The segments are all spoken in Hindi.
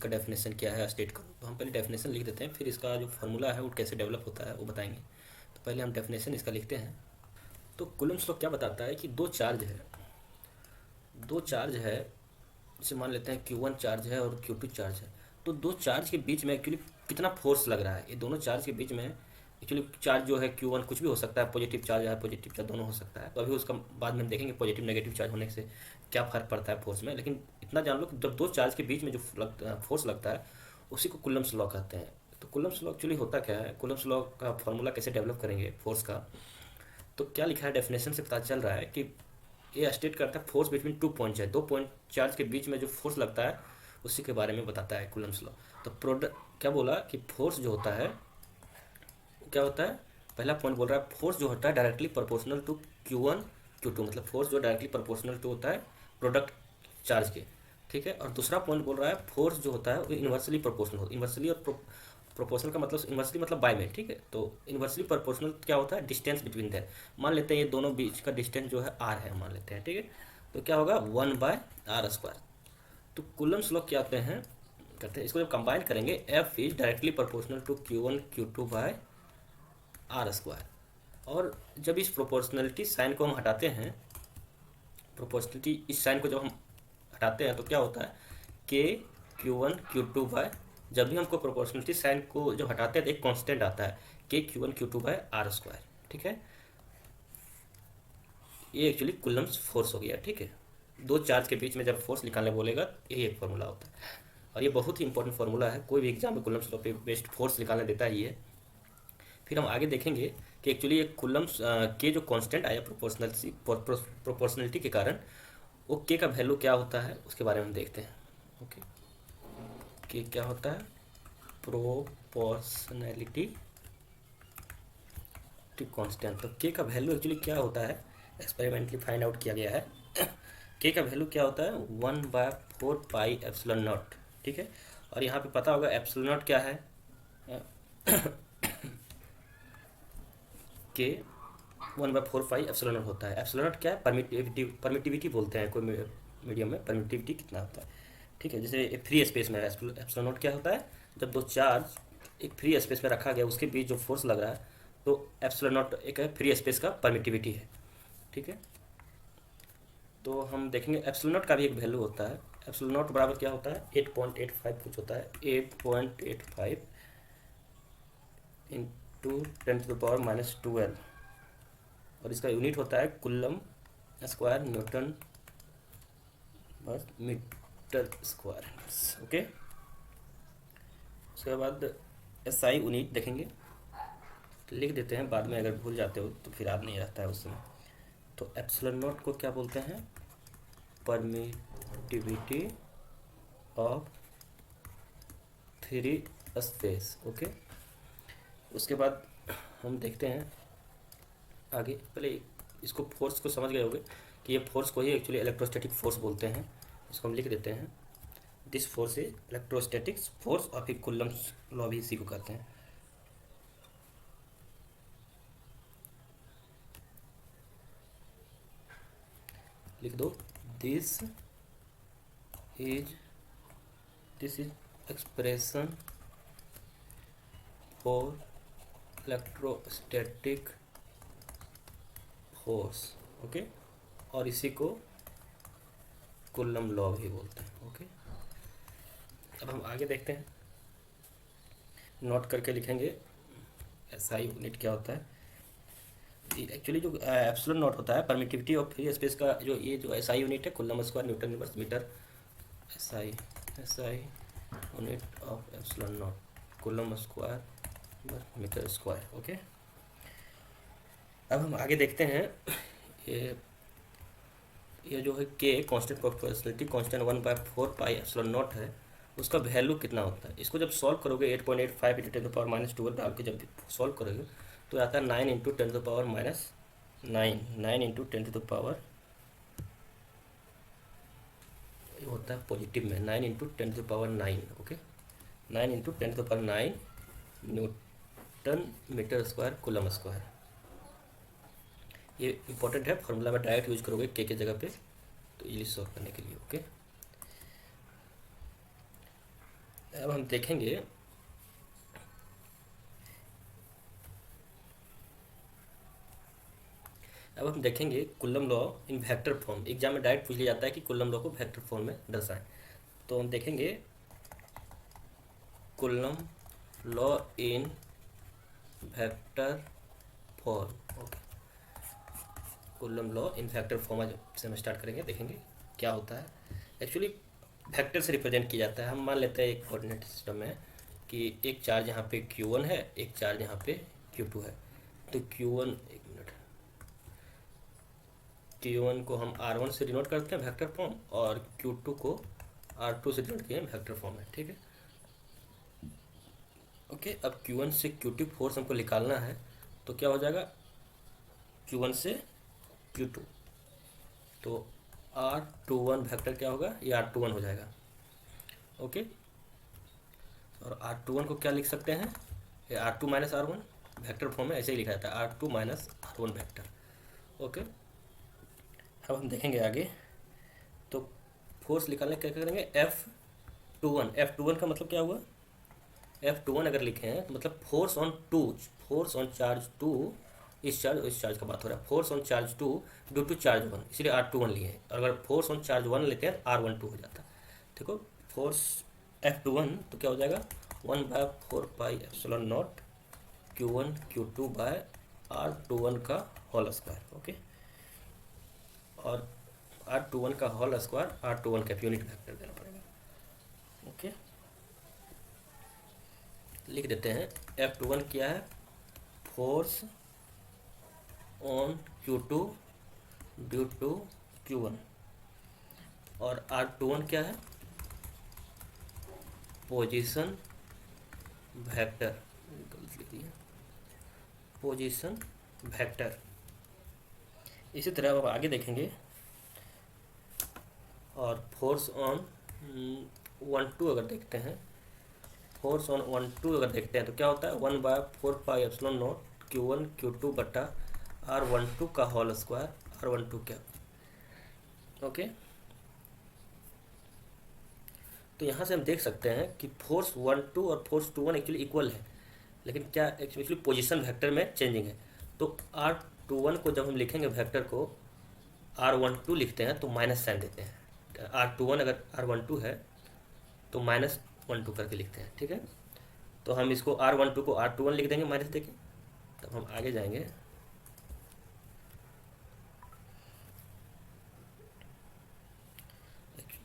इसका डेफिनेशन क्या है स्टेट करो। तो हम पहले डेफिनेशन लिख देते हैं, फिर इसका जो फार्मूला है वो कैसे डेवलप होता है वो बताएंगे। तो पहले हम डेफिनेशन इसका लिखते हैं। तो कूलम्ब्स लॉ क्या बताता है कि दो चार्ज है, जैसे मान लेते हैं Q1 चार्ज है और Q2 चार्ज है। तो दो चार्ज के बीच में एक्चुअली कितना फोर्स लग रहा है, ये दोनों चार्ज के बीच में एक्चुअली चार्ज जो है Q1 कुछ भी हो सकता है, पॉजिटिव चार्ज है पॉजिटिव चार्ज दोनों हो सकता है। तो अभी उसका बाद में हम देखेंगे पॉजिटिव नेगेटिव चार्ज होने से क्या फ़र्क पड़ता है फोर्स में। लेकिन इतना जान लो कि जब दो चार्ज के बीच में जो फोर्स लगता है उसी को कूलम्ब्स लॉ कहते हैं। तो कूलम्ब्स लॉ एक्चुअली होता क्या है, कूलम्ब्स लॉ का फॉर्मूला कैसे डेवलप करेंगे फोर्स का। तो क्या लिखा है डेफिनेशन से पता चल रहा है कि ये स्टेट करता है फोर्स बिटवीन टू पॉइंट है, दो पॉइंट चार्ज के बीच में जो फोर्स लगता है उसी के बारे में बताता है कूलम्ब्स लॉ। तो प्रोडक्ट क्या बोला कि फोर्स जो होता है वो क्या होता है, पहला पॉइंट बोल रहा है फोर्स जो होता है directly proportional to Q1 Q2, मतलब फोर्स जो डायरेक्टली प्रोपोर्शनल टू होता है प्रोडक्ट चार्ज के। ठीक है, और दूसरा पॉइंट बोल रहा है फोर्स जो होता है वो इन्वर्सली प्रोपोर्शनल होता है। इन्वर्सली और प्रोपोर्शनल का मतलब इन्वर्सली मतलब बाय में। ठीक है, तो इन्वर्सली प्रोपोर्शनल क्या होता है, डिस्टेंस बिटवीन देयर। मान लेते हैं ये दोनों बीच का डिस्टेंस जो है r है मान लेते हैं। ठीक है, तो क्या होगा 1/r²। तो कूलम्ब्स लॉ क्या आते हैं, कहते हैं इसको जब कंबाइन करेंगे F is directly proportional to Q1 Q2/r²। और जब इस प्रोपोर्शनलिटी साइन को हम हटाते हैं, प्रोपोर्शनलिटी इस साइन को जब हम हटाते हैं तो क्या होता है के Q1 Q2 जब भी हमको प्रोपोर्शनलिटी साइन को जब हटाते हैं तो एक कांस्टेंट आता है के Q1 Q2/r²। ठीक है, ये एक्चुअली कूलम्ब्स फोर्स हो गया। ठीक है, दो चार्ज के बीच में जब फोर्स निकालने बोलेगा यही एक फार्मूला होता है, और ये बहुत ही इंपॉर्टेंट फार्मूला है, कोई भी एग्जाम में कूलम्ब्स लॉ पे बेस्ड फोर्स निकालने देता है ये। फिर हम आगे देखेंगे कि एक्चुअली ये कूलम्ब्स के जो कांस्टेंट आया प्रोपोर्शनलिटी के कारण, वो के का वैल्यू क्या होता है उसके बारे में हम देखते हैं। ओके, के क्या होता है, प्रोपोर्शनलिटी कांस्टेंट। तो के का वैल्यू एक्चुअली क्या होता है, एक्सपेरिमेंटली फाइंड आउट किया गया है। के का वैल्यू क्या होता है 1/4πε0। ठीक है, और यहाँ पे पता होगा एप्सिलॉन क्या है, के 1/4πε0 होता है। एप्सिलॉन क्या है, परमिटिविटी बोलते हैं कोई मीडियम में, परमिटिविटी कितना होता है। ठीक है, जैसे फ्री स्पेस में एप्सिलॉन क्या होता है, जब दो चार्ज एक फ्री स्पेस में रखा गया उसके बीच जो फोर्स लग रहा है, तो एप्सिलॉन एक है फ्री स्पेस का परमिटिविटी है। ठीक है, तो हम देखेंगे एप्सिलॉन का भी एक वैल्यू होता है। एप्सिलॉन बराबर क्या होता है 8.85 कुछ होता है, 8.85 इंटू 10⁻⁻12, और इसका यूनिट होता है कुलम स्क्वायर न्यूटन पर मीटर स्क्वायर। ओके, उसके बाद SI यूनिट देखेंगे, लिख देते हैं, बाद में अगर भूल जाते हो तो फिर याद नहीं रहता है उसमें। तो एप्सिलॉन नॉट को क्या बोलते हैं, permittivity of free space. Okay, उसके बाद हम देखते हैं आगे, पहले इसको फोर्स को समझ गए होंगे कि ये फोर्स को ही एक्चुअली इलेक्ट्रोस्टैटिक फोर्स बोलते हैं। इसको हम लिख देते हैं, this force is electrostatic force, और फिर कूलम्ब्स लॉ भी इसी को कहते हैं। लिख दो, this is expression for electrostatic force. Okay, और इसी को कूलम्ब लॉ भी बोलते हैं। ओके, अब हम आगे देखते हैं, नोट करके लिखेंगे SI यूनिट क्या होता है। एक्चुअली जो एप्सिलॉन नॉट होता है परमिटिविटी ऑफ फ्री स्पेस का, जो ये जो SI यूनिट है coulomb square newton inverse metre. SI unit of epsilon not coulomb square metre square. Okay, अब हम आगे देखते हैं, ये जो है के कांस्टेंट प्रोपोर्शनलिटी कांस्टेंट 1/4πε0 है, उसका वैल्यू कितना होता है। इसको जब सॉल्व करोगे 8.85 इंटू 10⁻⁻12 डाल के जब सॉल्व करोगे तो आता है 9 इंटू 10⁻⁹ 9 इंटू 10⁻, ये होता है पॉजिटिव में 9 into 10⁹। Okay, 9 into 10⁹ newton metre square coulomb square. ये इंपॉर्टेंट है, फार्मूला में डायरेक्ट यूज करोगे के जगह पे, तो इजीली सॉल्व करने के लिए। ओके, अब हम देखेंगे coulomb law in vector form. Exam में डायरेक्ट पूछ लिया जाता है कि कुलम लॉ को वेक्टर फॉर्म में दर्शाएं। तो हम देखेंगे coulomb law in vector form. Okay, coulomb law in vector form आज से हम स्टार्ट करेंगे, देखेंगे क्या होता है। एक्चुअली वेक्टर से रिप्रेजेंट किया जाता है। हम मान लेते हैं एक कोऑर्डिनेट सिस्टम में कि एक चार्ज यहाँ पे Q1 है, एक चार्ज यहाँ पे Q2 है। तो Q1, एक मिनट, Q1 को हम R1 से डिनोट करते हैं वेक्टर फॉर्म, और Q2 को R2 से डिनोट किए वेक्टर फॉर्म है, ठीक है। ओके, अब Q1 से Q2 फोर्स हमको निकालना है, तो क्या हो जाएगा, Q1 से Q2, तो R21 वेक्टर क्या होगा, ये R21 हो जाएगा। ओके, और R21 को क्या लिख सकते हैं, ये R2 minus R1 vector form में ऐसे ही लिखा जाता है, R2 minus R1 vector. Okay, अब हम देखेंगे आगे। तो फोर्स निकालने क्या करेंगे, F21 का मतलब क्या हुआ, F21 अगर लिखे हैं तो मतलब फोर्स ऑन चार्ज 2, इस चार्ज का बात हो रहा है, force on charge 2 due to charge 1, इसलिए R21 लिए हैं। और अगर फोर्स ऑन चार्ज 1 लेते हैं R12 हो जाता है। देखो फोर्स F21 तो क्या हो जाएगा, 1/4πε0 Q1 Q2 बाय R21 का होल स्क्वायर। ओके, और R21 का होल स्क्वायर R21 का यूनिट वेक्टर देना पड़ेगा। ओके, लिख देते हैं F21 क्या है, force on Q2 due to Q1, और R21 क्या है, पोजीशन वेक्टर, लिख दिया पोजीशन वेक्टर। इसी तरह अब आगे देखेंगे, और फोर्स ऑन 1-2 अगर देखते हैं, फोर्स ऑन 1-2 अगर देखते हैं तो क्या होता है, 1/4πε0 Q1 Q2 बटा R12 का होल स्क्वायर, R12 क्या। ओके, तो यहाँ से हम देख सकते हैं कि फोर्स 1-2 और फोर्स 2-1 एक्चुअली इक्वल है, लेकिन क्या एक्चुअली पोजीशन वेक्टर में चेंजिंग है। तो R21 को जब हम लिखेंगे वेक्टर को, R12 लिखते हैं तो माइनस साइन देते हैं। R21 अगर R12 है तो -12 करके लिखते हैं, ठीक है। तो हम इसको R12 को R21 लिख देंगे माइनस देके, तब हम आगे जाएंगे।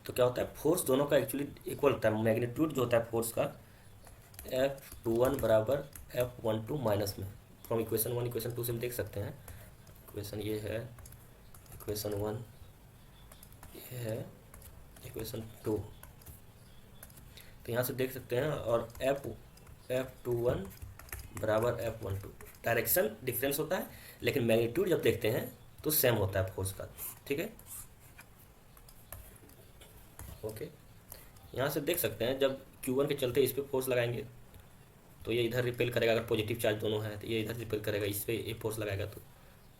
तो क्या होता है, फोर्स दोनों का एक्चुअली इक्वल होता है, मैग्नीट्यूड जो होता है फोर्स का, F21 बराबर F12 माइनस में, फ्रॉम इक्वेशन 1 इक्वेशन 2 से हम देख सकते हैं। इक्वेशन ये है इक्वेशन 1, ये है इक्वेशन 2, तो यहाँ से देख सकते हैं। और F21 बराबर F12, डायरेक्शन डिफरेंस होता है, लेकिन मैग्नीट्यूड जब देखते हैं तो सेम होता है फोर्स का, ठीक है। ओके, यहाँ से देख सकते हैं जब Q1 के चलते इस पर फोर्स लगाएंगे तो ये इधर रिपेल करेगा, अगर पॉजिटिव चार्ज दोनों है तो ये इधर रिपेल करेगा, इस पर ये फोर्स लगाएगा, तो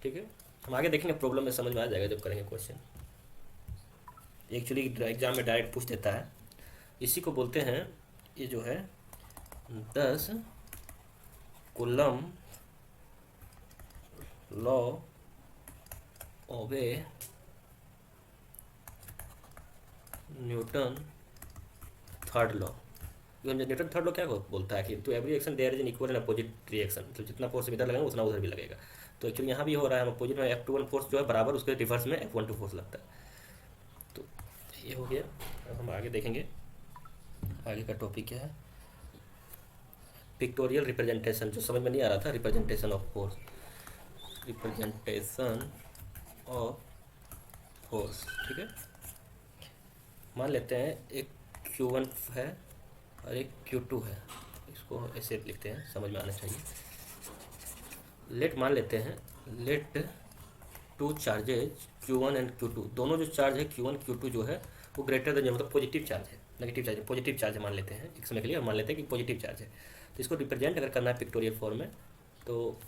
ठीक है। हम आगे देखेंगे, प्रॉब्लम में समझ में आ जाएगा जब करेंगे क्वेश्चन। एक्चुअली एग्जाम में डायरेक्ट पूछ देता है, इसी को बोलते हैं, ये जो है 10 coulomb law of a newton third law. Newton third law क्या बोलता है कि to every action there is an equal and opposite reaction, मतलब जितना फोर्स इधर लगेगा उतना उधर भी लगेगा। तो एक्चुअली यहाँ भी हो रहा है, हम अपोजिट में F21 फोर्स जो है बराबर उसके रिवर्स में F12 फोर्स लगता है। तो ये हो गया। अब हम आगे देखेंगे, आगे का टॉपिक क्या है, पिक्टोरियल रिप्रेजेंटेशन। जो समझ में नहीं आ रहा था, representation of force, representation of force, ठीक है। मान लेते हैं एक Q1 है और एक Q2 है, इसको ऐसे लिखते हैं, समझ में आना चाहिए। लेट मान लेते हैं, late two charges Q1 and Q2, दोनों जो चार्ज है Q1 Q2 जो है वो ग्रेटर देन, मतलब पॉजिटिव चार्ज है, नेगेटिव चार्ज है, पॉजिटिव चार्ज है मान लेते हैं एक समय के लिए, मान लेते हैं कि पॉजिटिव चार्ज है। तो इसको रिप्रेजेंट अगर करना है पिक्टोरियल फॉर्म में, तो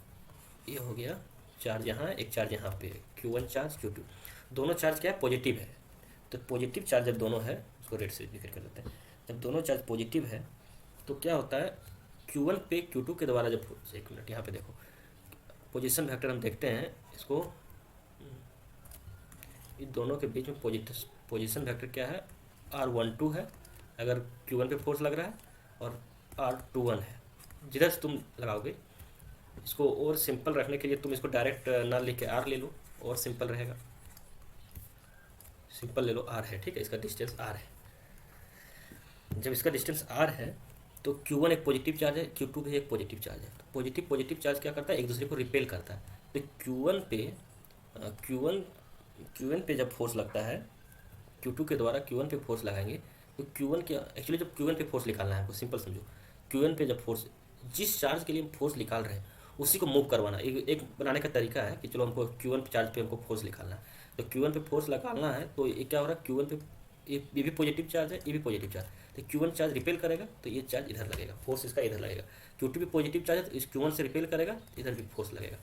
ये हो गया चार्ज यहाँ, एक चार्ज यहाँ पे, Q1 चार्ज Q2, दोनों चार्ज क्या है, पॉजिटिव है। तो पॉजिटिव चार्ज जब दोनों है उसको रेड से इंडिकेट कर देते हैं। जब दोनों चार्ज पॉजिटिव है तो क्या होता है, Q1 पे Q2 के द्वारा जब, एक मिनट यहाँ पे देखो, पोजीशन वेक्टर हम देखते हैं इसको, इन दोनों के बीच में पोजीशन वेक्टर क्या है, R12 है अगर Q1 पे फोर्स लग रहा है, और R21 है। जिधर से तुम लगाओगे इसको और सिंपल रखने के लिए तुम इसको डायरेक्ट ना लिख के R ले लो और सिंपल रहेगा, सिंपल ले लो R है, ठीक है, इसका डिस्टेंस R है। जब इसका डिस्टेंस R है तो Q1 एक पॉजिटिव चार्ज है, Q2 भी एक पॉजिटिव चार्ज है। तो पॉजिटिव चार्ज क्या करता है, एक दूसरे को रिपेल करता है। तो Q1 पे जब फोर्स लगता है, Q2 के द्वारा Q1 पे फोर्स लगाएंगे तो Q1 के एक्चुअली जब Q1 पे फोर्स निकालना है, आपको सिंपल समझो, Q1 पे जब फोर्स, जिस चार्ज के लिए हम फोर्स निकाल रहे हैं उसी को मूव करवाना, एक बनाने का तरीका है कि चलो हमको Q1 चार्ज पे हमको फोर्स निकालना है, तो Q1 पे फोर्स निकालना है तो ये क्या हो रहा है, Q1 पे ये भी पॉजिटिव चार्ज है, ये भी पॉजिटिव चार्ज, तो Q1 चार्ज रिपेल करेगा तो ये चार्ज इधर लगेगा, फोर्स इसका इधर लगेगा। Q2 भी पॉजिटिव चार्ज है तो इस Q1 से रिपेल करेगा, इधर भी फोर्स लगेगा,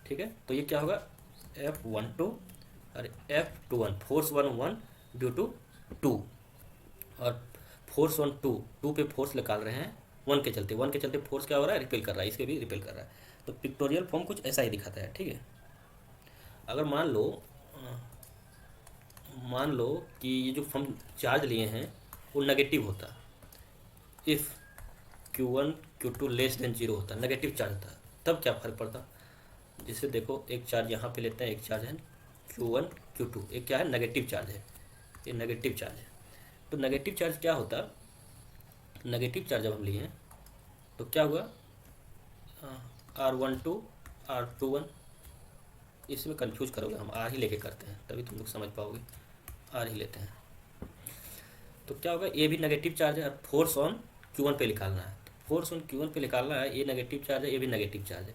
ठीक है। तो ये क्या होगा, F12 और F21, फोर्स 1 ड्यू टू 2, और फोर्स 2 पे फोर्स निकाल रहे हैं 1 के चलते फोर्स क्या हो रहा है, रिपेल कर रहा है, इसके भी रिपेल कर रहा है। तो पिक्टोरियल फॉर्म कुछ ऐसा ही दिखाता है, ठीक है। अगर मान लो कि ये जो हम चार्ज लिए हैं वो नेगेटिव होता, if Q1 Q2 less than 0 होता, नेगेटिव चार्ज था, तब क्या फ़र्क पड़ता। जैसे देखो एक चार्ज यहाँ पे लेते हैं, एक चार्ज है Q1 Q2, एक क्या है, नेगेटिव चार्ज है, ये नेगेटिव चार्ज है। तो नेगेटिव चार्ज क्या होता, नेगेटिव चार्ज जब हम लिए तो क्या हुआ, R12 R21, इसमें कंफ्यूज करोगे, हम R ही लेके करते हैं तभी तुम लोग समझ पाओगे, R ही लेते हैं। तो क्या होगा, ये भी नेगेटिव चार्ज है, फोर्स ऑन Q1 पे निकालना है, फोर्स ऑन Q1 पे निकालना है, ये नेगेटिव चार्ज है, ये भी नेगेटिव चार्ज है,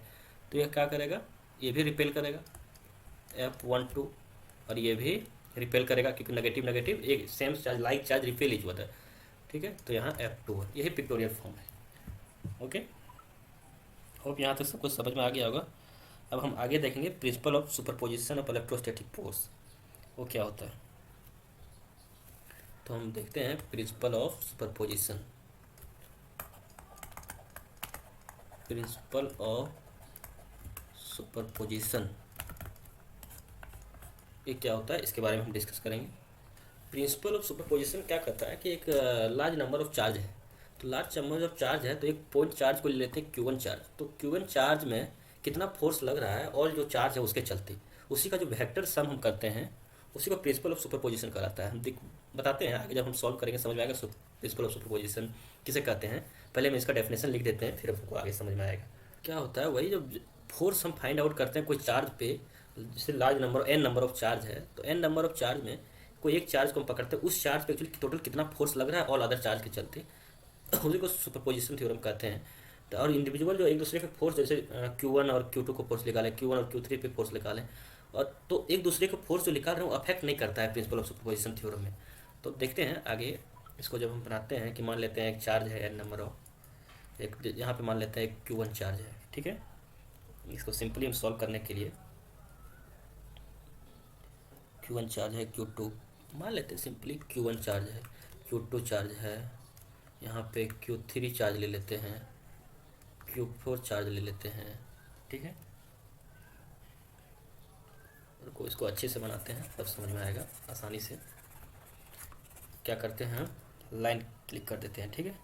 तो ये क्या करेगा, ये भी रिपेल करेगा F12, और ये भी रिपेल करेगा क्योंकि नेगेटिव एक same charge, like charge repel etch होता है, ठीक है। तो यहाँ F21, यही पिक्टोरियल फॉर्म है, ओके। होप यहाँ तक सब कुछ समझ में आ गया होगा। अब हम आगे देखेंगे principle of superposition of electrostatic force, वो क्या होता है। तो हम देखते हैं principle of superposition, principle of superposition ये क्या होता है, इसके बारे में हम डिस्कस करेंगे। प्रिंसिपल ऑफ सुपरपोजिशन क्या करता है कि एक लार्ज नंबर ऑफ चार्ज है, तो लार्ज नंबर ऑफ चार्ज है तो एक पॉइंट चार्ज को ले लेते हैं Q1 चार्ज, तो Q1 चार्ज में कितना फोर्स लग रहा है और जो चार्ज है उसके चलते उसी का जो वेक्टर सम हम करते हैं उसी को प्रिंसिपल ऑफ सुपरपोजिशन कहलाता है। हम बताते हैं आगे जब हम सॉल्व करेंगे समझ में आएगा प्रिंसिपल ऑफ सुपरपोजिशन किसे कहते हैं। पहले हम इसका डेफिनेशन लिख देते हैं फिर हमको आगे समझ में आएगा क्या होता है। वही जब फोर्स हम फाइंड आउट करते हैं कोई चार्ज पे, जैसे large number n number of charge है तो n नंबर ऑफ चार्ज में कोई एक चार्ज को हम पकड़ते हैं, उस चार्ज पे एक्चुअली टोटल कितना फोर्स लग रहा है ऑल अदर चार्ज के चलते, उसी को सुपरपोजिशन थ्योरम कहते हैं। तो और इंडिविजुअल जो एक दूसरे के फोर्स, जैसे Q1 और Q2 को फोर्स निकालें, Q1 और Q3 पे फोर्स निकालें, और तो एक दूसरे को फोर्स जो निकाल रहे हैं वो अफेक्ट नहीं करता है प्रिंसिपल ऑफ सुपरपोजिशन थ्योरम में। तो देखते हैं आगे इसको जब हम बनाते हैं कि मान लेते हैं एक चार्ज है n नंबर ऑफ, एक यहाँ पे मान लेते हैं एक Q1 चार्ज है, ठीक है। इसको सिंपली हम सॉल्व करने के लिए Q1 चार्ज है, Q2 मान लेते हैं, सिंपली Q1 चार्ज है, Q2 चार्ज है, यहाँ पे Q3 चार्ज ले लेते हैं, Q4 चार्ज ले लेते हैं, ठीक है। को इसको अच्छे से बनाते हैं तब समझ में आएगा आसानी से। क्या करते हैं हम लाइन क्लिक कर देते हैं, ठीक है।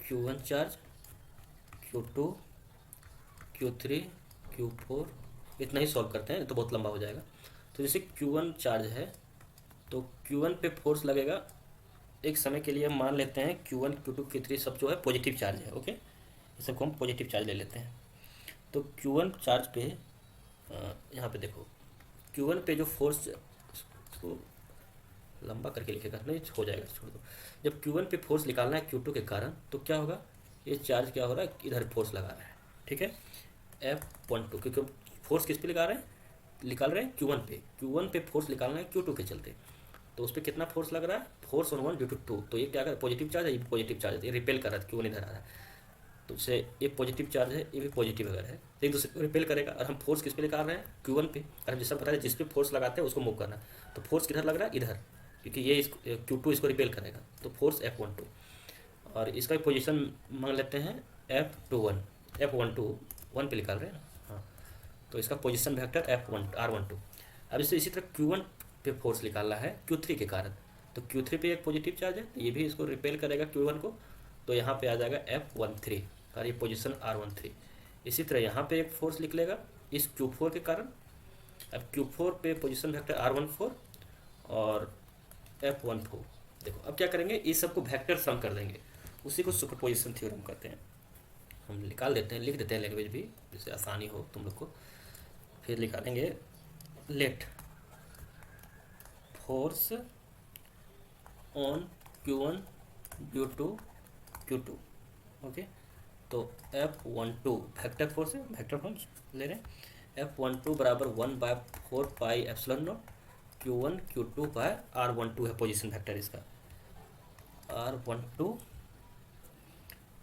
Q1 charge, Q2, Q3, Q4 इतना ही सॉल्व करते हैं तो बहुत लंबा हो जाएगा। तो जैसे Q1 चार्ज है तो Q1 पे फोर्स लगेगा एक समय के लिए, हम मान लेते हैं Q1 Q2 Q3 सब जो है पॉजिटिव चार्ज है, ओके, ये सबको हम पॉजिटिव चार्ज ले लेते हैं। तो Q1 चार्ज पे यहाँ पे देखो Q1 पे जो फोर्स, इसको लंबा करके लिखेगा नहीं हो जाएगा, छोड़ दो। जब Q1 पे फोर्स निकालना है Q2 के कारण तो क्या होगा, ये चार्ज क्या हो रहा है, इधर फोर्स लगा रहा है, ठीक है, F12, क्योंकि फोर्स किस पे निकाल रहे हैं Q1 पे फोर्स निकालना है Q2 के चलते, तो उस पर कितना फोर्स लग रहा है, फोर्स ऑन 1 ड्यू टू 2, तो ये क्या कर पॉजिटिव चार्ज है, ये पॉजिटिव चार्ज है, ये रिपेल कर रहा है, Q1 इधर आ रहा है, तो इससे ये पॉजिटिव चार्ज है, ये भी पॉजिटिव अगर है तो एक दूसरे को रिपेल करेगा। और हम फोर्स किस पे निकाल रहे हैं Q1 पे, और हम जैसा पता है जिस पे फोर्स लगाते हैं उसको मूव करना, तो फोर्स किधर लग रहा है, क्योंकि ये Q2 इसको रिपेल करेगा, तो फोर्स F12। और इसका पोजीशन मांग लेते हैं F21, F12 1 पे निकाल रहे हैं ना, हाँ। तो इसका पोजीशन वेक्टर R12। अब इसे इसी तरह Q1 पे फोर्स निकालना है Q3 के कारण। तो Q3 पे एक पॉजिटिव चार्ज है, तो ये भी इसको रिपेल करेगा Q1 को, तो यहाँ पे आ जाएगा F13 और ये पोजीशन R13। इसी तरह यहाँ पे एक फोर्स निकलेगा इस Q4 के कारण। अब Q4 पे पोजीशन वेक्टर R14 और F14। देखो अब क्या करेंगे, इस सबको वेक्टर सम कर देंगे, उसी को सुपरपोजिशन थ्योरम कहते हैं। हम निकाल देते हैं, लिख देते हैं लैंग्वेज भी, जिससे आसानी हो तुम लोग को। फिर निकालेंगे let force on Q1 due to Q2। Okay, तो F12 वेक्टर फोर्स है, वेक्टर फोर्स ले रहे हैं। F12 बराबर 1/4 pi epsilon not Q1 Q2 bye R12 है पोजीशन वेक्टर इसका, R12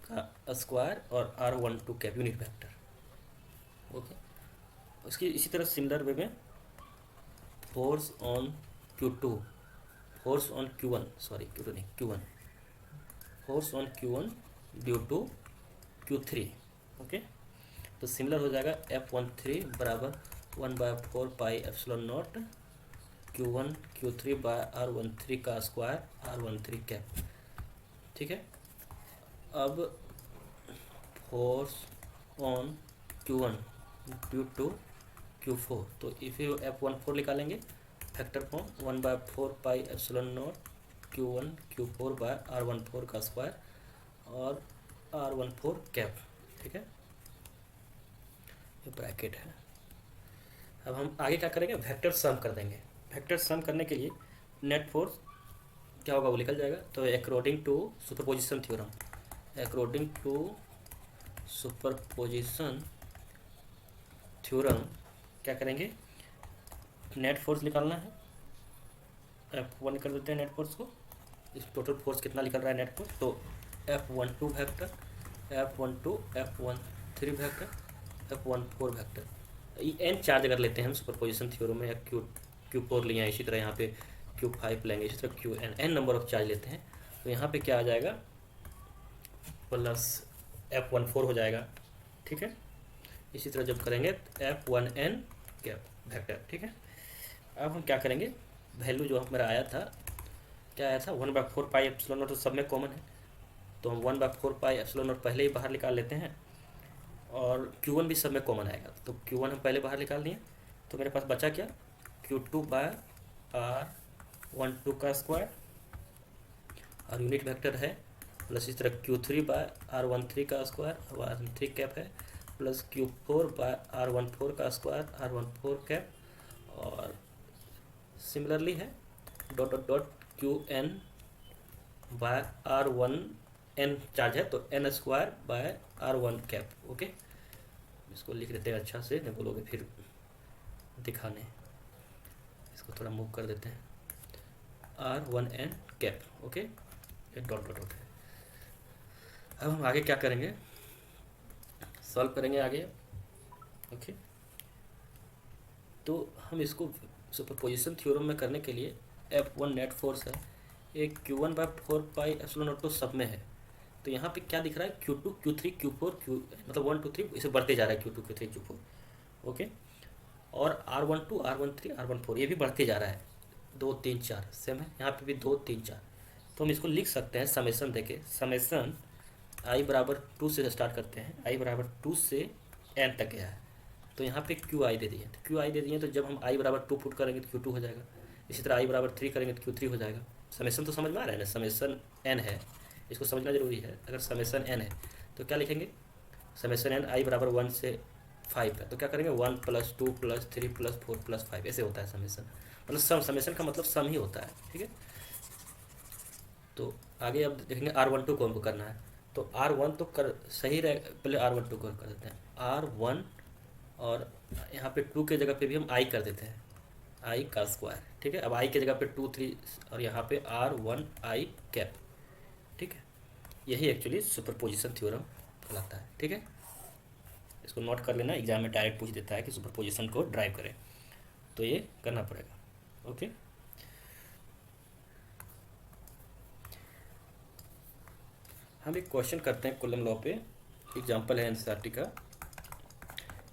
का स्क्वायर और R12 का यूनिट वेक्टर। ओके, उसकी इसी तरह सिमिलर वे में force on Q2, force on Q1, sorry Q2 नहीं Q1, force on Q1 due to Q3। Okay, तो सिमिलर हो जाएगा F13 बराबर 1/4 pi epsilon not Q1 Q3 bye R13 का स्क्वायर R13 कैप। ठीक है, अब force on Q1 due to Q4, तो इफ F14 निकालेंगे factor form 1/4 pi epsilon not Q1 Q4 by R14 का स्क्वायर और R14 कैप। ठीक है, ये ब्रैकेट है। अब हम आगे क्या करेंगे, वेक्टर सम कर देंगे। वेक्टर सम करने के लिए नेट फोर्स क्या होगा वो निकल जाएगा। तो according to superposition theorem, according to superposition theorem क्या करेंगे, नेट फोर्स निकालना है। F1 कर देते हैं नेट फोर्स को, इस टोटल फोर्स कितना निकल रहा है नेट फोर्स, तो F12 vector, F12 F13 vector, F14 vector. ये n चार्ज अगर लेते हैं हम सुपरपोजिशन थ्योरम में, या Q4 लिए, इसी तरह यहाँ पे Q5 लेंगे, इसी तरह n नंबर ऑफ चार्ज लेते हैं, तो यहाँ पे क्या आ जाएगा, प्लस F14 हो जाएगा। ठीक है, इसी तरह जब करेंगे F1n कैप वेक्टर। ठीक है, अब हम क्या करेंगे, वैल्यू जो मेरा आया था, क्या आया था 1/4 पाई एप्सिलॉन नॉट, तो सब में कॉमन है, तो हम 1/4 पाई एप्सिलॉन नॉट पहले ही बाहर निकाल लेते हैं, और Q1 भी सब में कॉमन आएगा, तो Q1 हम पहले बाहर निकाल लिए, तो मेरे पास बचा क्या, Q2 बाय R12 का स्क्वायर और यूनिट वेक्टर है, प्लस इस तरह Q3 बाय R13 का स्क्वायर और R13 कैप है, प्लस Q4 बाय R14 का स्क्वायर R14 कैप, और सिमिलरली है dot dot dot Qn by R1n charge है, तो n square by R1 cap. Okay, इसको लिख देते हैं अच्छा से, नहीं बोलोगे फिर दिखाने, इसको थोड़ा मूव कर देते हैं, R1n कैप। ओके, ये डॉट डॉट डॉट है। अब हम आगे क्या करेंगे, सॉल्व करेंगे आगे। ओके, तो हम इसको सुपरपोजिशन थ्योरम में करने के लिए F1 नेट फोर्स है, एक Q1/4 पाई एप्सिलॉन नॉट तो सब में है, तो यहाँ पे क्या दिख रहा है, Q2 Q3 Q4 मतलब 1 2 3 इसे बढ़ते जा रहा है, Q2 Q3 Q4। ओके, और R12 R13 R14 ये भी बढ़ते जा रहा है, 2 3 4 सेम है, यहाँ पे भी 2 3 4, तो हम इसको लिख सकते हैं समेसन देके, समेसन i बराबर 2 से स्टार्ट करते हैं, i बराबर 2 से n तक गया है, तो यहाँ पे Qi दे दिए, तो Qi दे दिए, तो जब हम i बराबर 2 पुट करेंगे तो Q2 हो जाएगा, इसी तरह i बराबर 3 करेंगे तो Q3 हो जाएगा। समेसन तो समझ में आ रहा है ना, समेसन n है, इसको समझना जरूरी है। अगर समेसन n है तो क्या लिखेंगे, समेसन n i बराबर 1 से 5 है, तो क्या करेंगे 1 + 2 + 3 + 4 + 5, ऐसे होता है समेसन, मतलब समेसन का मतलब सम ही होता है। ठीक है, तो आगे अब देखेंगे R12 को हमको करना है, तो R1 तो कर सही रहे, पहले R12 को कर देते हैं, R1 और यहाँ पे 2 के जगह पे भी हम i कर देते हैं, i का स्क्वायर। ठीक है, अब i के जगह पे 2 3 और यहाँ पे R1i कैप। ठीक है, यही एक्चुअली सुपरपोजिशन थ्योरम कहलाता है। ठीक है, इसको नोट कर लेना, एग्जाम में डायरेक्ट पूछ देता है कि सुपरपोजिशन को ड्राइव करें, तो ये करना पड़ेगा। ओके, हम एक क्वेश्चन करते हैं कॉलम लॉ पे, एग्जांपल है एनसीईआरटी का।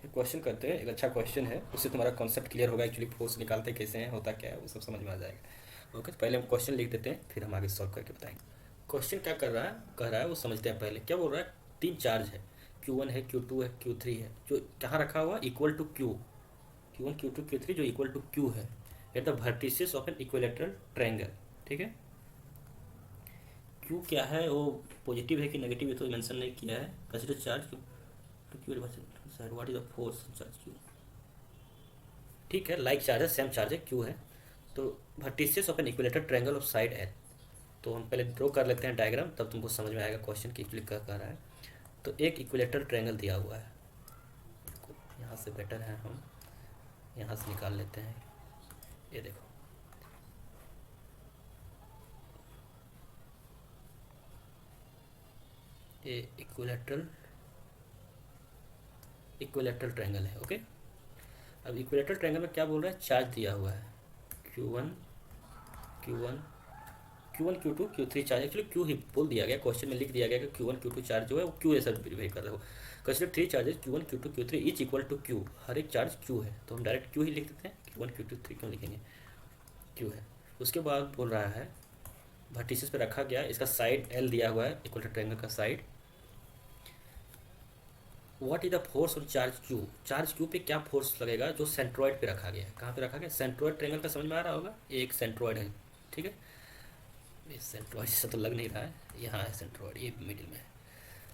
एक क्वेश्चन करते हैं, एक अच्छा क्वेश्चन है, उससे तुम्हारा कॉन्सेप्ट क्लियर होगा, एक्चुअली फोर्स निकालते कैसे हैं, होता क्या है, वो सब समझ में आ जाएगा। ओके, तो पहले हम क्वेश्चन लिख देते हैं, फिर हम आगे सॉल्व करके बताएंगे। क्वेश्चन क्या कर रहा है, कह रहा है वो समझते हैं। पहले क्या बोल रहा है, तीन चार्ज है, Q1 है, Q2 है, Q3 है, जो कहाँ रखा हुआ, equal to Q, Q1 Q2 Q3 जो इक्वल टू Q है, at the vertices of an equilateral triangle. ठीक है, Q क्या है, वो पॉजिटिव है कि नेगेटिव है तो मेंशन नहीं किया है। Consider charge to Q side, what is the force charge Q। ठीक है, लाइक चार्ज है, सेम चार्ज है, Q है। तो vertices of an equilateral triangle of side L, तो हम पहले ड्रॉ कर लेते हैं डायग्राम, तब तुमको समझ में आएगा क्वेश्चन की एक्चुअली क्या कर रहा है। तो एक इक्विलेटरल ट्रायंगल दिया हुआ है, यहाँ से बेटर है हम यहाँ से निकाल लेते हैं। ये देखो, ये इक्विलेटरल ट्रायंगल है। ओके, अब इक्विलेटरल ट्रायंगल में क्या बोल रहा है, चार्ज दिया हुआ है Q1 Q2 Q3 charge, actually Q ही बोल दिया गया, क्वेश्चन में लिख दिया गया कि Q1 Q2 चार्ज जो है वो Q ऐसा बिहेव कर रहे हो। Consider three charges Q1 Q2 Q3 each equal to Q, हर एक चार्ज Q है, तो हम डायरेक्ट Q ही लिख देते हैं, Q1 Q2 3 क्यों लिखेंगे, Q है। उसके बाद बोल रहा है वर्टिसेस पे रखा गया, इसका साइड L दिया हुआ है, इक्विलेटरल ट्रायंगल का side. What is the force on charge Q, charge Q पे क्या फोर्स लगेगा जो सेंट्रॉइड पे रखा गया है। कहाँ पे रखा गया, सेंट्रॉइड ट्रायंगल का समझ में आ रहा होगा, ये एक सेंट्रॉइड है। ठीक है, ये सेंट्रॉइड जैसा तो लग नहीं रहा है, यहाँ है सेंट्रॉइड, ये मिडिल में है।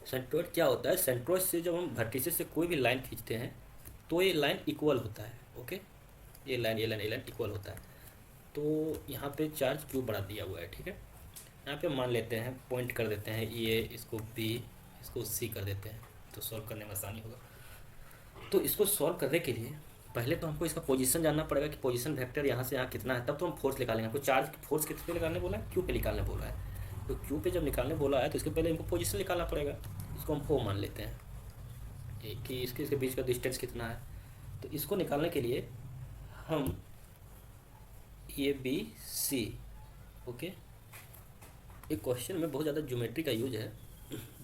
सेंट्रॉइड क्या होता है, सेंट्रॉइड से जब हम वर्टिसेस से कोई भी लाइन खींचते हैं तो ये लाइन इक्वल होता है। ओके, ये लाइन इक्वल होता है। तो यहाँ पे चार्ज Q बढ़ा दिया हुआ है। ठीक है, यहाँ पे मान लेते हैं, पॉइंट कर देते हैं, ये इसको B, इसको C कर देते हैं, तो सॉल्व करने में आसानी होगा। तो इसको सॉल्व करने के लिए पहले तो हमको इसका पोजीशन जानना पड़ेगा कि पोजीशन वेक्टर यहाँ से यहाँ कितना है, तब तो हम फोर्स निकालेंगे। हमको चार्ज फोर्स किस पे निकालने बोला है, Q पे निकालने बोला है। तो Q पे जब निकालने बोला है तो इसके पहले हमको पोजीशन निकालना पड़ेगा। इसको हम O मान लेते हैं कि इसके बीच का डिस्टेंस कितना है। तो इसको निकालने के लिए हम ये B C, ओके, एक क्वेश्चन में बहुत ज़्यादा ज्योमेट्री का यूज है।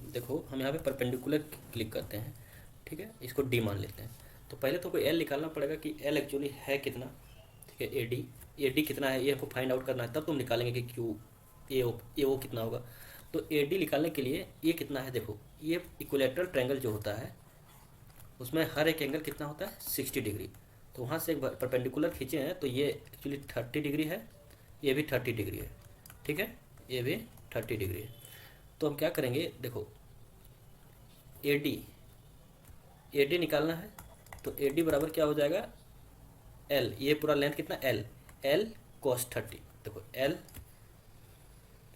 देखो, हम यहाँ पे परपेंडिकुलर क्लिक करते हैं, ठीक है, इसको D मान लेते हैं। तो पहले तो कोई L निकालना पड़ेगा कि L एक्चुअली है कितना। ठीक है, AD कितना है, ये हमको फाइंड आउट करना है, तब तुम निकालेंगे कि Q AO कितना होगा। तो AD निकालने के लिए ये कितना है, देखो ये इक्विलेटरल ट्रायंगल जो होता है उसमें हर एक एंगल कितना होता है, 60 डिग्री। तो वहाँ से एक परपेंडिकुलर खींचे हैं तो ये एक्चुअली 30 डिग्री है, ये भी 30 डिग्री है। ठीक है, ये भी 30 डिग्री है। तो हम क्या करेंगे, देखो AD निकालना है, तो AD बराबर क्या हो जाएगा, L, ये पूरा लेंथ कितना L cos 30। देखो L,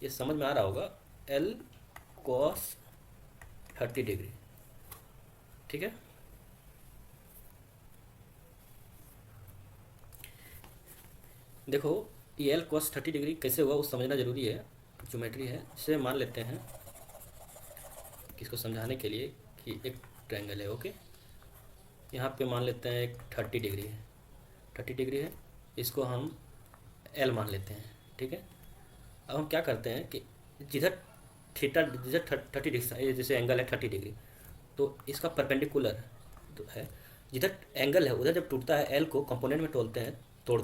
ये समझ में आ रहा होगा, L cos 30 डिग्री। ठीक है, देखो ये L cos 30 डिग्री कैसे हुआ वो समझना जरूरी है, ज्योमेट्री है। इसे मान लेते हैं इसको समझाने के लिए कि एक ट्रायंगल है। ओके, यहाँ पे मान लेते हैं एक 30 डिग्री है, 30 डिग्री है, इसको हम L मान लेते हैं। ठीक है, अब हम क्या करते हैं कि जिधर 30 डिग्री जैसे एंगल है 30 डिग्री, तो इसका परपेंडिकुलर तो है, जिधर एंगल है उधर जब टूटता है L को कंपोनेंट में तोड़ते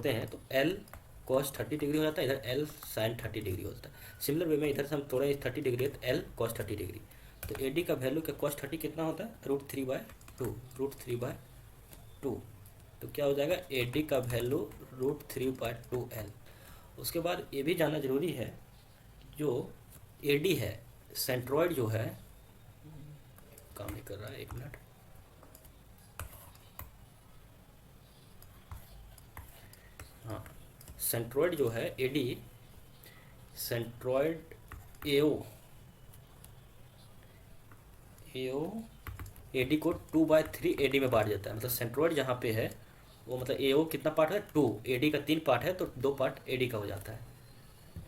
हैं तो L cos 30 डिग्री हो जाता है, इधर L sin 30 डिग्री होता है। सिमिलर वे में इधर से हम तोड़े 30 डिग्री है तो L cos 30 डिग्री। तो AD का वैल्यू क्या, cos 30 कितना होता है, √3/2। तो क्या हो जाएगा, AD का वैल्यू √3/2L। उसके बाद ये भी जानना जरूरी है, जो AD है, सेंट्रॉइड जो है, काम नहीं कर रहा है, एक मिनट, हाँ, सेंट्रॉइड जो है AD, सेंट्रॉइड AO AD को 2/3 AD में बांट देता है। मतलब सेंट्रॉइड जहाँ पे है वो, मतलब AO कितना पार्ट है, 2, AD का 3 पार्ट है, तो 2 पार्ट AD का हो जाता है,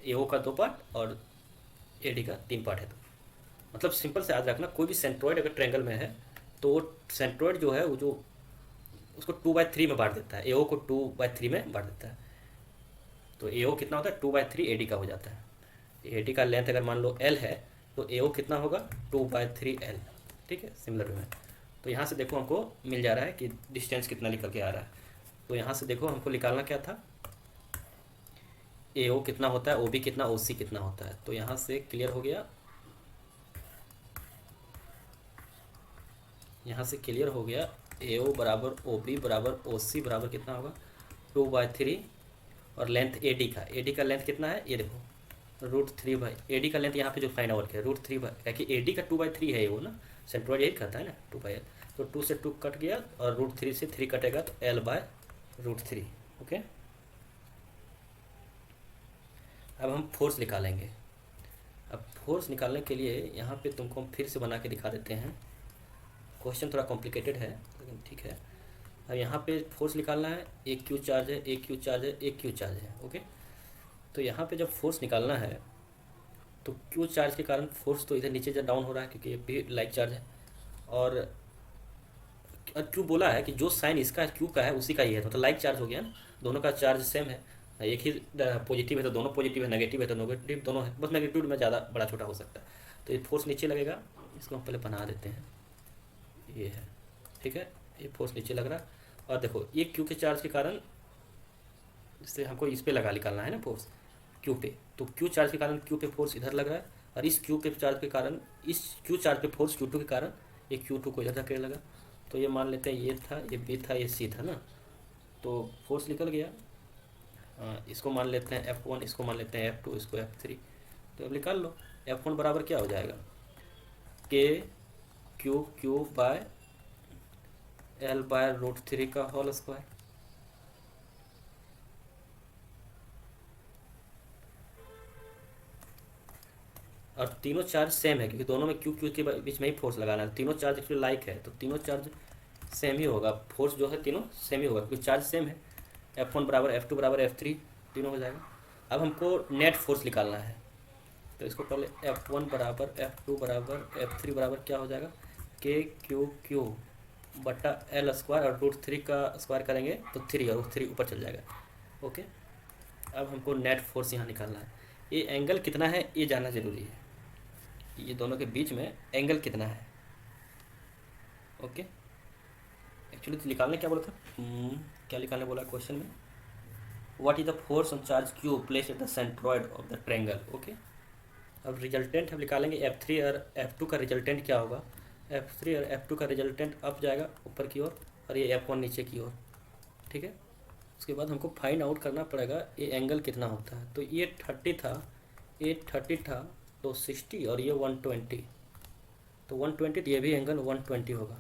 AO का 2 पार्ट और AD का 3 पार्ट है। तो मतलब सिंपल से याद रखना, कोई भी सेंट्रॉइड अगर ट्रायंगल में है तो वो सेंट्रॉइड जो है वो जो उसको 2/3 में बांट देता है, AO को 2/3 में बांट देता है। तो AO कितना होता है, 2/3 AD का हो जाता है। AD का लेंथ अगर मान लो L है तो ए ओ कितना होगा 2/3L। ठीक है, सिमिलर वे में। तो यहाँ से देखो हमको मिल जा रहा है कि डिस्टेंस कितना निकल के आ रहा है। तो यहाँ से देखो हमको निकालना क्या था, ए ओ कितना होता है, ओ बी कितना, ओ सी कितना होता है। तो यहाँ से क्लियर हो गया, यहाँ से क्लियर हो गया ए ओ बराबर ओ बी बराबर ओ सी बराबर कितना होगा 2/3, और लेंथ ए डी का लेंथ कितना है, ये देखो √3 ए डी का लेंथ यहाँ पे जो फाइंड आउट किया √3, कि ए डी का 2/3 है वो ना, सेंट्रोइड यही कहता है ना 2/L। तो 2 से 2 कट गया और √3 से 3 कटेगा तो L/√3। ओके, अब हम फोर्स निकालेंगे। अब फोर्स निकालने के लिए यहाँ पे तुमको हम फिर से बना के दिखा देते हैं। क्वेश्चन थोड़ा कॉम्प्लिकेटेड है लेकिन ठीक है। अब यहाँ पे फोर्स निकालना है, एक क्यू चार्ज है, एक क्यू चार्ज है, एक क्यू चार्ज है। ओके, तो यहाँ पे जब फोर्स निकालना है तो क्यू चार्ज के कारण फोर्स तो इधर नीचे डाउन हो रहा है क्योंकि ये भी लाइक चार्ज है, और क्यू बोला है कि जो साइन इसका क्यू का है उसी का ही है, तो लाइक चार्ज हो गया ना, दोनों का चार्ज सेम है। एक ही पॉजिटिव है तो दोनों पॉजिटिव है, नेगेटिव है तो नेगेटिव दोनों है, बस मैग्नीट्यूड में ज़्यादा बड़ा छोटा हो सकता है। तो ये फोर्स नीचे लगेगा, इसको हम पहले बना देते हैं, ये है। ठीक है, ये फोर्स नीचे लग रहा है, और देखो ये क्यू के चार्ज के कारण, इससे हमको इस पे लगा निकालना है ना फोर्स क्यू पे, तो क्यू चार्ज के कारण क्यू पे फोर्स इधर लग रहा है, और इस क्यू के चार्ज के कारण, इस क्यू चार्ज पे फोर्स Q2 के कारण ये Q2 को इधर धकेल लगा। तो ये मान लेते हैं ये था, ये B था, ये C था ना, तो फोर्स निकल गया। इसको मान लेते हैं F1, इसको मान लेते हैं F2, इसको F3। तो अब निकाल लो, F1 बराबर क्या हो जाएगा, KQ/L/√3 का होल स्क्वायर। और तीनों चार्ज सेम है क्योंकि दोनों में क्यू क्यू के बीच में ही फोर्स लगाना है, तीनों चार्ज एक्चुअली लाइक है, तो तीनों चार्ज सेम ही होगा, फोर्स जो है तीनों सेम ही होगा क्योंकि चार्ज सेम है। F1 बराबर F2 बराबर F3 तीनों हो जाएगा। अब हमको नेट फोर्स निकालना है, तो इसको पहले F1 बराबर F2 बराबर F3 बराबर क्या हो जाएगा, KQ/L² और √3 का स्क्वायर करेंगे तो 3, और 3 ऊपर चल जाएगा। ओके, अब हमको नेट फोर्स यहाँ निकालना है। ये एंगल कितना है ये जानना जरूरी है, ये दोनों के बीच में एंगल कितना है। ओके, एक्चुअली तो निकालने क्या बोला था, क्या निकालने बोला क्वेश्चन में, what is the force on charge Q placed at the centroid of the triangle. Okay, अब रिजल्टेंट हम निकालेंगे, F3 और F2 का रिजल्टेंट क्या होगा, F3 और F2 का रिजल्टेंट अप जाएगा ऊपर की ओर, और ये F1 नीचे की ओर। ठीक है, उसके बाद हमको फाइंड आउट करना पड़ेगा ये एंगल कितना होता है। तो ये 30 था, ये 30 था, तो 60, और ये 120, तो 120, तो ये भी एंगल 120 होगा।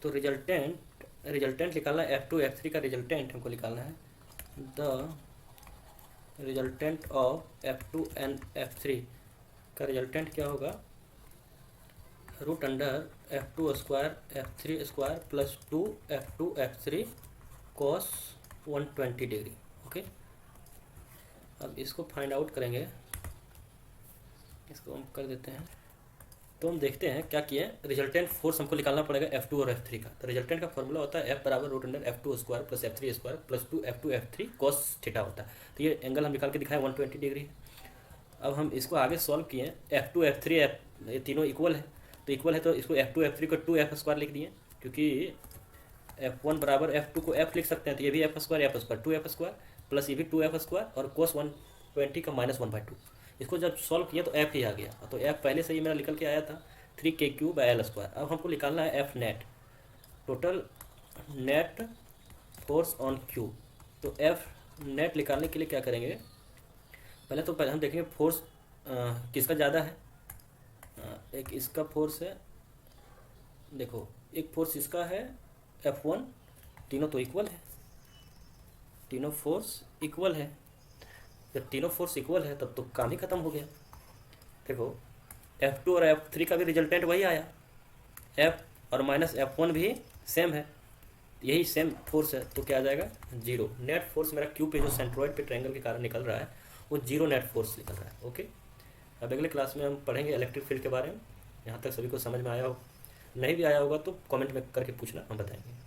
तो रिजल्टेंट निकालना है, F2 F3 का रिजल्टेंट हमको निकालना है, the resultant of F2 and F3 का रिजल्टेंट क्या होगा, √F2² F3² plus 2 F2 F3 cos 120 degree. Okay, अब इसको फाइंड आउट करेंगे, इसको हम कर देते हैं। तो हम देखते हैं क्या किए, रिजल्टेंट फोर्स हमको निकालना पड़ेगा F2 और F3 का। तो रिजल्टेंट का फॉर्मूला होता है F बराबर √F2² plus F3² plus 2 F2 F3 cos theta होता है। तो ये एंगल हम निकाल के दिखाएं 120 डिग्री। अब हम इसको आगे सॉल्व किए, F2 F3 ये तीनों इक्वल है, तो इक्वल है तो इसको F2 F3 को 2F² लिख दिए, क्योंकि F1 बराबर F2 को F लिख सकते हैं, तो ये भी F² 2F² प्लस ये भी 2F² और cos 120 का -1/2। इसको जब सॉल्व किया तो F ही आ गया, तो F पहले से ही मेरा निकल के आया था 3KQ/L²। अब हमको निकालना है F net, total net force on Q। तो F नेट निकालने के लिए क्या करेंगे, पहले हम देखेंगे फोर्स किसका ज़्यादा है। एक इसका फोर्स है, देखो एक फोर्स इसका है F1, तीनों तो इक्वल है, तीनों फोर्स इक्वल है। जब तीनों फोर्स इक्वल है तब तो काम ही खत्म हो गया। देखो F2 और F3 का भी रिजल्टेंट वही आया, F और माइनस F1 भी सेम है, यही सेम फोर्स है, तो क्या आ जाएगा 0। नेट फोर्स मेरा क्यू पे जो सेंट्रॉइड पे ट्रायंगल के कारण निकल रहा है वो 0 नेट फोर्स निकल रहा है। ओके, अब अगले क्लास में हम पढ़ेंगे इलेक्ट्रिक फील्ड के बारे में। यहाँ तक सभी को समझ में आया हो, नहीं भी आया होगा तो कमेंट में करके पूछना, हम बताएंगे।